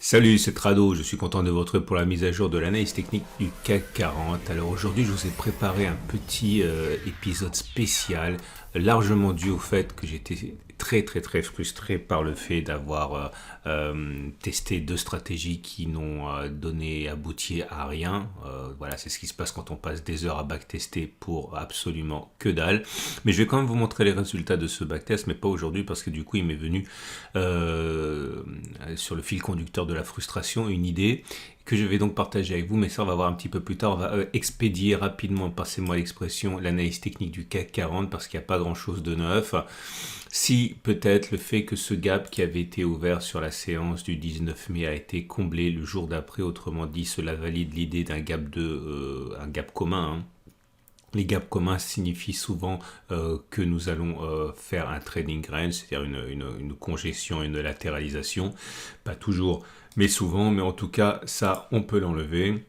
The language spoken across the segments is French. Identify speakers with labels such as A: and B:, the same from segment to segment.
A: Salut, c'est Trado, je suis content de vous retrouver pour la mise à jour de l'analyse technique du CAC 40. Alors aujourd'hui, je vous ai préparé un petit épisode spécial, largement dû au fait que j'étais très frustré par le fait d'avoir testé deux stratégies qui n'ont abouti à rien. Voilà, c'est ce qui se passe quand on passe des heures à backtester pour absolument que dalle. Mais je vais quand même vous montrer les résultats de ce backtest, mais pas aujourd'hui parce que du coup il m'est venu sur le fil conducteur de la frustration une idée que je vais donc partager avec vous, mais ça on va voir un petit peu plus tard. On va expédier rapidement, passez-moi l'expression, l'analyse technique du CAC 40 parce qu'il n'y a pas grand chose de neuf. Si peut-être le fait que ce gap qui avait été ouvert sur la séance du 19 mai a été comblé le jour d'après, autrement dit cela valide l'idée d'un gap un gap commun, hein. Les gaps communs signifient souvent que nous allons faire un trading range, c'est-à-dire une congestion, une latéralisation. Pas toujours, mais souvent. Mais en tout cas, ça, on peut l'enlever.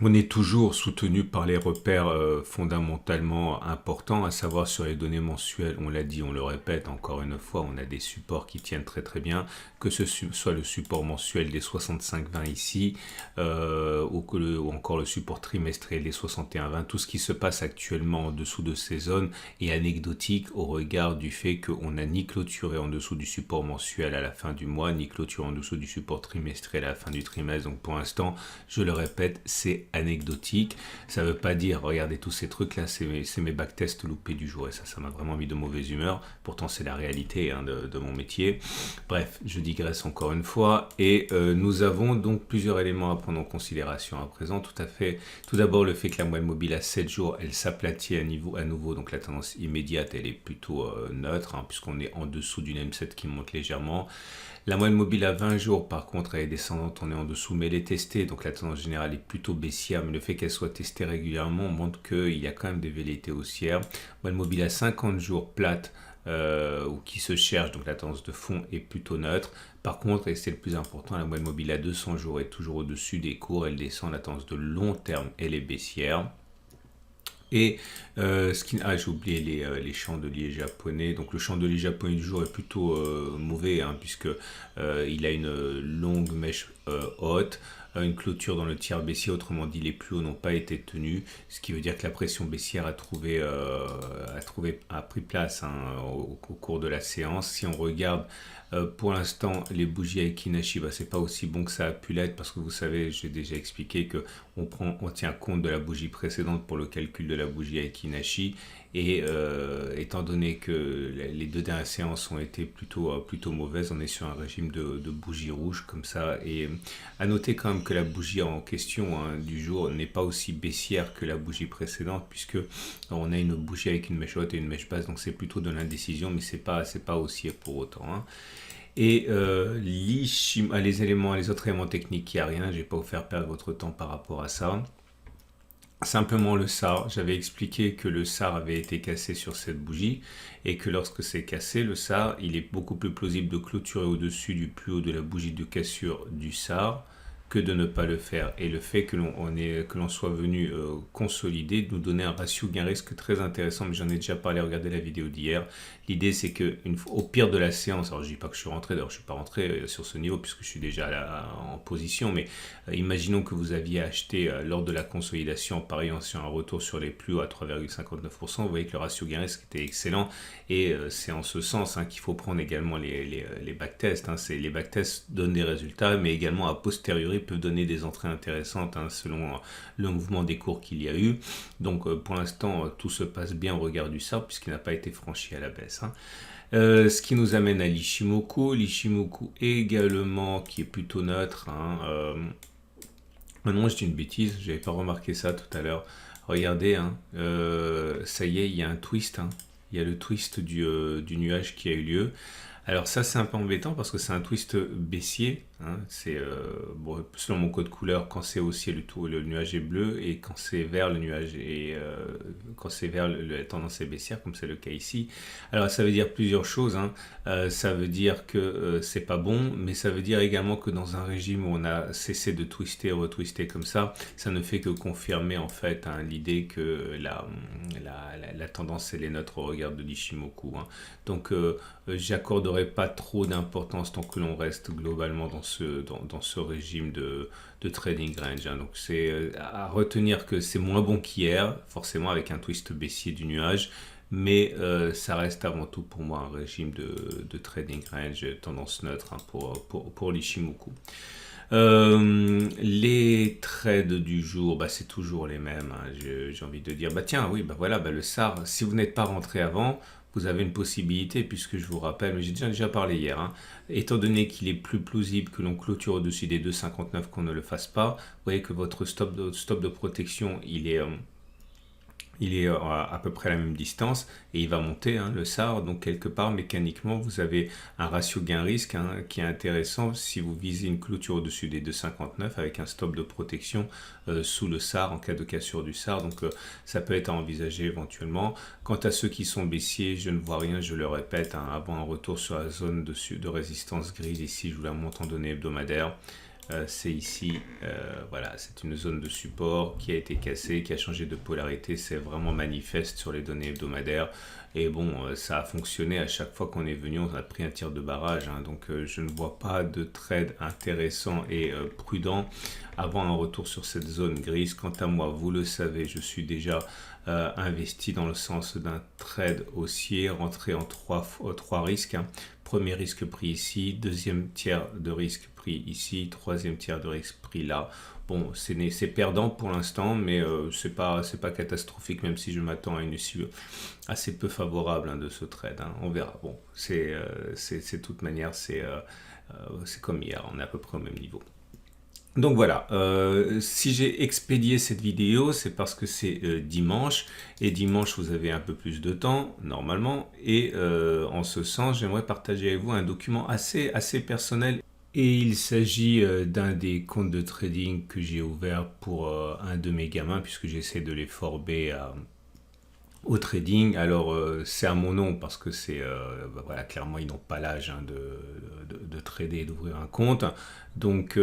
A: On est toujours soutenu par les repères fondamentalement importants, à savoir sur les données mensuelles. On l'a dit, on le répète encore une fois, on a des supports qui tiennent très bien, que ce soit le support mensuel des 65-20 ici, ou encore le support trimestriel des 61-20. Tout ce qui se passe actuellement en dessous de ces zones est anecdotique au regard du fait qu'on n'a ni clôturé en dessous du support mensuel à la fin du mois, ni clôturé en dessous du support trimestriel à la fin du trimestre. Donc pour l'instant, je le répète, c'est anecdotique. Ça veut pas dire, regardez tous ces trucs là, c'est mes backtests loupés du jour, et ça m'a vraiment mis de mauvaise humeur. Pourtant c'est la réalité de mon métier. Bref, je digresse encore une fois, et nous avons donc plusieurs éléments à prendre en considération à présent. Tout à fait. Tout d'abord le fait que la moyenne mobile à 7 jours, elle s'aplatit à nouveau, donc la tendance immédiate elle est plutôt neutre, hein, puisqu'on est en dessous d'une M7 qui monte légèrement. La moyenne mobile à 20 jours, par contre, elle est descendante, on est en dessous, mais elle est testée, donc la tendance générale est plutôt baissière, mais le fait qu'elle soit testée régulièrement montre qu'il y a quand même des velléités haussières. Moyenne mobile à 50 jours plate, ou qui se cherche, donc la tendance de fond est plutôt neutre. Par contre, et c'est le plus important, la moyenne mobile à 200 jours est toujours au-dessus des cours, elle descend, la tendance de long terme, elle est baissière. Et j'ai oublié les chandeliers japonais. Donc le chandelier japonais du jour est plutôt mauvais, hein, puisque il a une longue mèche haute, une clôture dans le tiers baissier, autrement dit les plus hauts n'ont pas été tenus, ce qui veut dire que la pression baissière a pris place, hein, au cours de la séance. Si on regarde pour l'instant les bougies Aiki Nashi, c'est pas aussi bon que ça a pu l'être, parce que vous savez, j'ai déjà expliqué que on tient compte de la bougie précédente pour le calcul de la bougie Aiki Nashi, et étant donné que les deux dernières séances ont été plutôt mauvaises, on est sur un régime de bougies rouges comme ça. Et à noter quand même que la bougie en question, hein, du jour n'est pas aussi baissière que la bougie précédente, puisque on a une bougie avec une mèche haute et une mèche basse, donc c'est plutôt de l'indécision, mais c'est pas haussier pour autant, hein. Et les autres éléments techniques, il n'y a rien, je vais pas vous faire perdre votre temps par rapport à ça. Simplement le SAR, j'avais expliqué que le SAR avait été cassé sur cette bougie, et que lorsque c'est cassé, le SAR, il est beaucoup plus plausible de clôturer au-dessus du plus haut de la bougie de cassure du SAR que de ne pas le faire. Et le fait que l'on soit venu consolider, nous donner un ratio gain-risque très intéressant, mais j'en ai déjà parlé, regardez la vidéo d'hier. L'idée c'est que au pire de la séance, alors je dis pas que je suis rentré, d'ailleurs je suis pas rentré sur ce niveau puisque je suis déjà en position, mais imaginons que vous aviez acheté lors de la consolidation en pariant sur un retour sur les plus hauts à 3,59%, vous voyez que le ratio gain-risque était excellent, et c'est en ce sens, hein, qu'il faut prendre également les backtests, hein. Les backtests donnent des résultats, mais également a posteriori peuvent donner des entrées intéressantes, hein, selon le mouvement des cours qu'il y a eu. Donc pour l'instant tout se passe bien au regard du SAR puisqu'il n'a pas été franchi à la baisse, hein. Ce qui nous amène à l'Ichimoku également qui est plutôt neutre, hein. Maintenant je dis une bêtise, j'avais pas remarqué ça tout à l'heure. Regardez, hein, ça y est, il y a un twist, hein. Il y a le twist du nuage qui a eu lieu. Alors ça c'est un peu embêtant parce que c'est un twist baissier, hein. C'est selon mon code couleur, quand c'est haussier le nuage est bleu, et quand c'est vert le nuage est quand c'est vert la tendance est baissière, comme c'est le cas ici. Alors ça veut dire plusieurs choses, hein. Ça veut dire que c'est pas bon, mais ça veut dire également que dans un régime où on a cessé de twister, retwister comme ça ne fait que confirmer en fait, hein, l'idée que la tendance elle est neutre au regard de l'Ichimoku, hein. Donc j'accorderai n'aurait pas trop d'importance tant que l'on reste globalement dans ce régime de trading range, hein. Donc c'est à retenir que c'est moins bon qu'hier, forcément avec un twist baissier du nuage, mais ça reste avant tout pour moi un régime de trading range tendance neutre, hein, pour l'Ichimoku. Les trades du jour, bah, c'est toujours les mêmes, hein. J'ai envie de dire, bah tiens, oui, bah voilà, bah le SAR, si vous n'êtes pas rentré avant, vous avez une possibilité, puisque je vous rappelle, mais j'ai déjà parlé hier, hein, étant donné qu'il est plus plausible que l'on clôture au-dessus des 2,59 qu'on ne le fasse pas, vous voyez que votre stop de protection, il est à peu près à la même distance et il va monter, hein, le SAR. Donc quelque part mécaniquement vous avez un ratio gain-risque, hein, qui est intéressant si vous visez une clôture au-dessus des 2,59 avec un stop de protection sous le SAR en cas de cassure du SAR. Donc ça peut être à envisager éventuellement. Quant à ceux qui sont baissiers, je ne vois rien, je le répète, hein, avant un retour sur la zone de résistance grise. Ici je vous la montre en données hebdomadaires. C'est ici, voilà, c'est une zone de support qui a été cassée, qui a changé de polarité, c'est vraiment manifeste sur les données hebdomadaires. Et bon, ça a fonctionné à chaque fois qu'on est venu, on a pris un tir de barrage, hein. Donc je ne vois pas de trade intéressant et prudent avant un retour sur cette zone grise. Quant à moi, vous le savez, je suis déjà investi dans le sens d'un trade haussier, rentré en trois risques, hein. Premier risque pris ici, deuxième tiers de risque pris ici, troisième tiers de risque pris là. Bon, c'est perdant pour l'instant, mais c'est pas catastrophique, même si je m'attends à une issue assez peu favorable, hein, de ce trade, hein. On verra. Bon, c'est de toute manière, c'est comme hier, on est à peu près au même niveau. Donc voilà, si j'ai expédié cette vidéo, c'est parce que c'est dimanche, et dimanche vous avez un peu plus de temps, normalement, et en ce sens, j'aimerais partager avec vous un document assez personnel, et il s'agit d'un des comptes de trading que j'ai ouvert pour un de mes gamins, puisque j'essaie de les former au trading. Alors c'est à mon nom parce que c'est bah voilà, clairement ils n'ont pas l'âge, hein, de trader et d'ouvrir un compte. Donc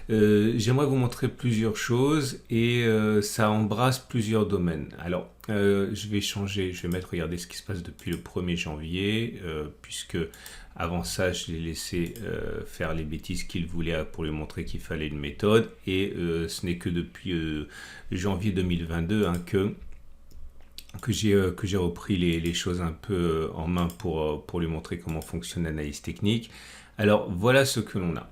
A: j'aimerais vous montrer plusieurs choses, et ça embrasse plusieurs domaines. Alors je vais mettre, regardez ce qui se passe depuis le 1er janvier, puisque avant ça je l'ai laissé faire les bêtises qu'il voulait pour lui montrer qu'il fallait une méthode, et ce n'est que depuis janvier 2022, hein, que j'ai repris les choses un peu en main pour lui montrer comment fonctionne l'analyse technique. Alors voilà ce que l'on a.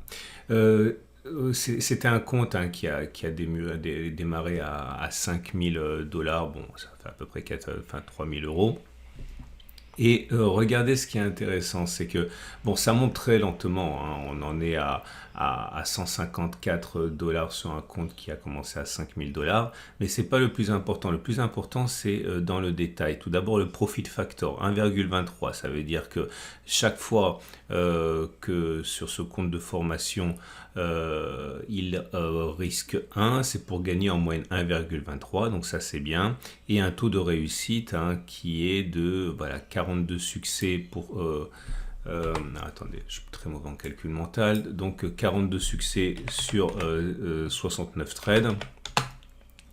A: C'était un compte, hein, qui a démarré à 5000 $. Bon, ça fait à peu près 3000 €. Et regardez, ce qui est intéressant, c'est que bon, ça monte très lentement, hein. On en est à 154 $ sur un compte qui a commencé à 5000 $, mais c'est pas le plus important. Le plus important, c'est dans le détail. Tout d'abord, le profit factor 1,23. Ça veut dire que chaque fois que sur ce compte de formation il risque 1, c'est pour gagner en moyenne 1,23, donc ça c'est bien, et un taux de réussite, hein, qui est de voilà, 42 succès pour attendez, je suis très mauvais en calcul mental, donc 42 succès sur 69 trades.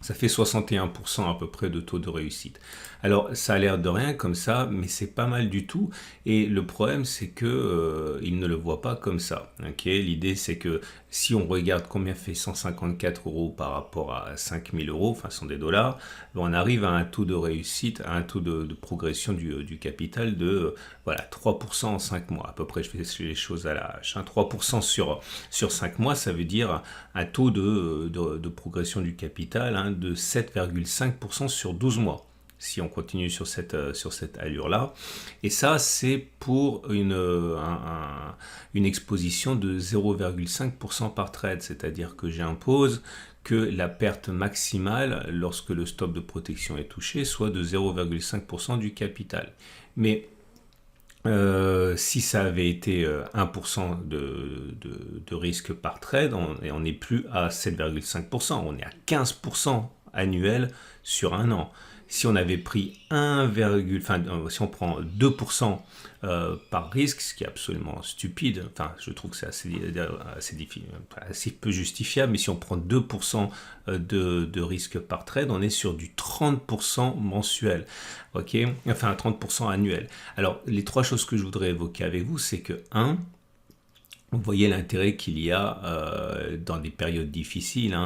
A: Ça fait 61% à peu près de taux de réussite. Alors ça a l'air de rien comme ça, mais c'est pas mal du tout. Et le problème, c'est que il ne le voit pas comme ça. Okay, l'idée, c'est que si on regarde combien fait 154 € par rapport à 5000 €, enfin ce sont des dollars, on arrive à un taux de réussite, à un taux de progression du capital de voilà, 3% en 5 mois. À peu près, je fais les choses à la hache, hein. 3% sur 5 mois, ça veut dire un taux de progression du capital, hein, de 7,5% sur 12 mois. Si on continue sur cette allure-là. Et ça, c'est pour une exposition de 0,5% par trade. C'est-à-dire que j'impose que la perte maximale, lorsque le stop de protection est touché, soit de 0,5% du capital. Mais si ça avait été 1% de risque par trade, on n'est plus à 7,5%, on est à 15% annuel sur un an. si on avait pris si on prend 2% par risque, ce qui est absolument stupide, enfin je trouve que c'est assez peu justifiable, mais si on prend 2% de risque par trade, on est sur du 30% mensuel, ok, enfin 30% annuel. Alors les trois choses que je voudrais évoquer avec vous, c'est que 1, vous voyez l'intérêt qu'il y a dans des périodes difficiles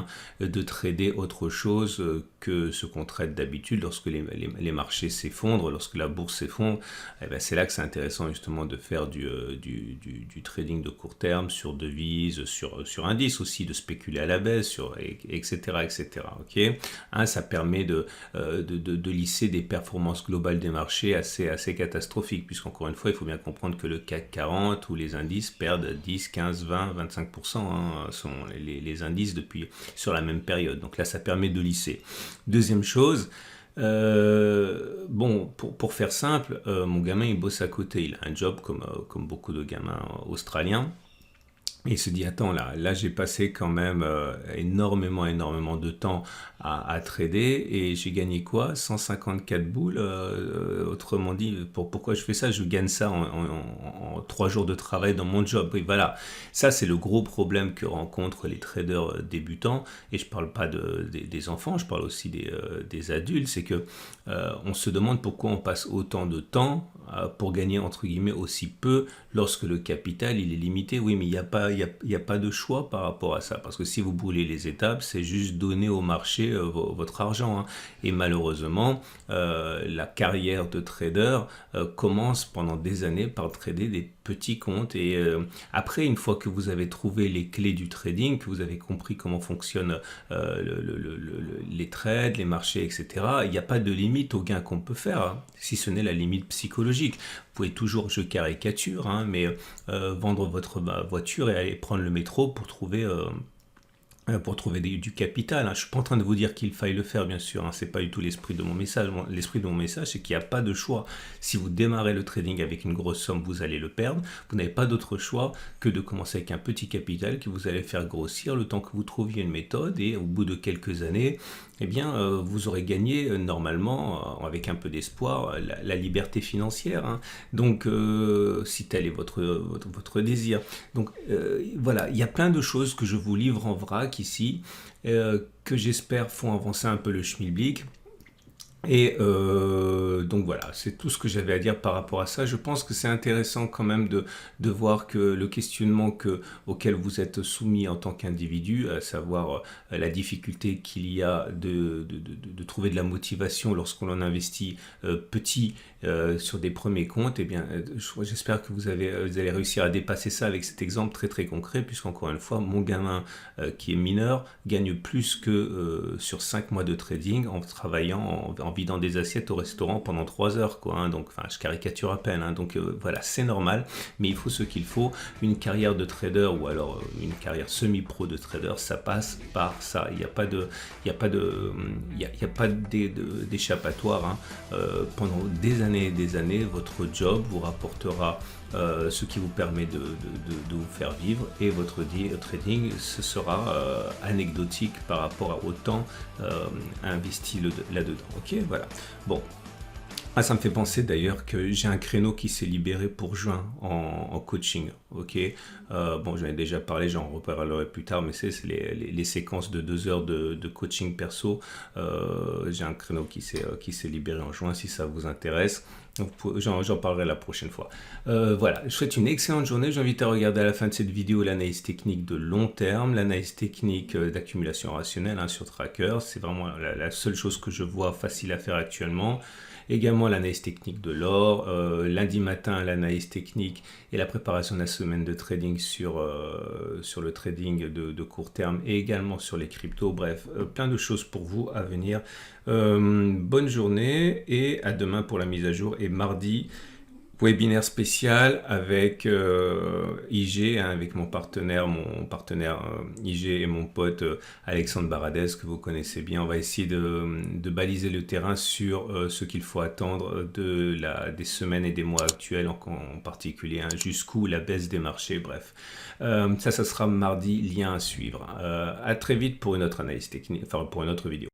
A: de trader autre chose que ce qu'on trade d'habitude lorsque les marchés s'effondrent, lorsque la bourse s'effondre. Eh ben, c'est là que c'est intéressant justement de faire du trading de court terme sur devises, sur indices aussi, de spéculer à la baisse, etc. etc. Okay, ça permet de lisser des performances globales des marchés assez catastrophiques, puisqu'encore une fois, il faut bien comprendre que le CAC 40 ou les indices perdent 10, 15, 20, 25% sont les indices sur la même période. Donc là, ça permet de lisser. Deuxième chose, bon, pour faire simple, mon gamin, il bosse à côté. Il a un job comme beaucoup de gamins australiens. Et il se dit, attends, là j'ai passé quand même énormément de temps à trader et j'ai gagné quoi? 154 boules. Autrement dit, pourquoi je fais ça? Je gagne ça en 3 jours de travail dans mon job. Oui, voilà. Ça, c'est le gros problème que rencontrent les traders débutants. Et je parle pas des enfants, je parle aussi des adultes. C'est que on se demande pourquoi on passe autant de temps pour gagner entre guillemets aussi peu lorsque le capital il est limité. Oui, mais il n'y a pas de choix par rapport à ça, parce que si vous brûlez les étapes, c'est juste donner au marché votre argent. Et malheureusement, la carrière de trader commence pendant des années par trader des petits comptes, et après, une fois que vous avez trouvé les clés du trading, que vous avez compris comment fonctionnent les trades, les marchés, etc., il n'y a pas de limite au gain qu'on peut faire, si ce n'est la limite psychologique. Vous pouvez toujours, je caricature, mais vendre votre voiture et aller prendre le métro pour trouver du capital. Je ne suis pas en train de vous dire qu'il faille le faire, bien sûr. C'est pas du tout l'esprit de mon message. L'esprit de mon message, c'est qu'il n'y a pas de choix. Si vous démarrez le trading avec une grosse somme, vous allez le perdre. Vous n'avez pas d'autre choix que de commencer avec un petit capital que vous allez faire grossir le temps que vous trouviez une méthode, et au bout de quelques années, eh bien, vous aurez gagné normalement, avec un peu d'espoir, la liberté financière. Donc, si tel est votre désir. Donc, voilà, il y a plein de choses que je vous livre en vrac ici, que j'espère font avancer un peu le schmilblick. Et donc voilà, c'est tout ce que j'avais à dire par rapport à ça. Je pense que c'est intéressant quand même de voir que le questionnement auquel vous êtes soumis en tant qu'individu, à savoir la difficulté qu'il y a de trouver de la motivation lorsqu'on en investit petit sur des premiers comptes, eh bien, j'espère que vous allez réussir à dépasser ça avec cet exemple très très concret, puisqu'encore une fois, mon gamin qui est mineur gagne plus que sur 5 mois de trading en travaillant, en vidant des assiettes au restaurant pendant 3 heures, quoi. Donc, enfin, je caricature à peine. Donc voilà, c'est normal, mais il faut ce qu'il faut. Une carrière de trader, ou alors une carrière semi-pro de trader, ça passe par ça. Il n'y a pas d'échappatoire. Pendant des années et des années, votre job vous rapportera ce qui vous permet de vous faire vivre, et votre trading, ce sera anecdotique par rapport au temps investi là-dedans. Ok, voilà. Bon. Ça me fait penser d'ailleurs que j'ai un créneau qui s'est libéré pour juin en coaching. Ok, bon, j'en ai déjà parlé, j'en reparlerai plus tard, mais c'est les séquences de 2 heures de coaching perso. J'ai un créneau qui s'est libéré en juin, si ça vous intéresse. J'en parlerai la prochaine fois. Voilà, je vous souhaite une excellente journée. J'invite à regarder à la fin de cette vidéo l'analyse technique de long terme, l'analyse technique d'accumulation rationnelle sur Tracker. C'est vraiment la seule chose que je vois facile à faire actuellement. Également l'analyse technique de l'or, lundi matin l'analyse technique et la préparation de la semaine de trading sur le trading de court terme, et également sur les cryptos. Bref, plein de choses pour vous à venir. Bonne journée et à demain pour la mise à jour, et mardi, webinaire spécial avec IG, avec mon partenaire IG et mon pote Alexandre Baradez, que vous connaissez bien. On va essayer de baliser le terrain sur ce qu'il faut attendre des semaines et des mois actuels, en particulier jusqu'où la baisse des marchés. Bref, ça sera mardi, lien à suivre. À très vite pour une autre analyse technique, enfin pour une autre vidéo.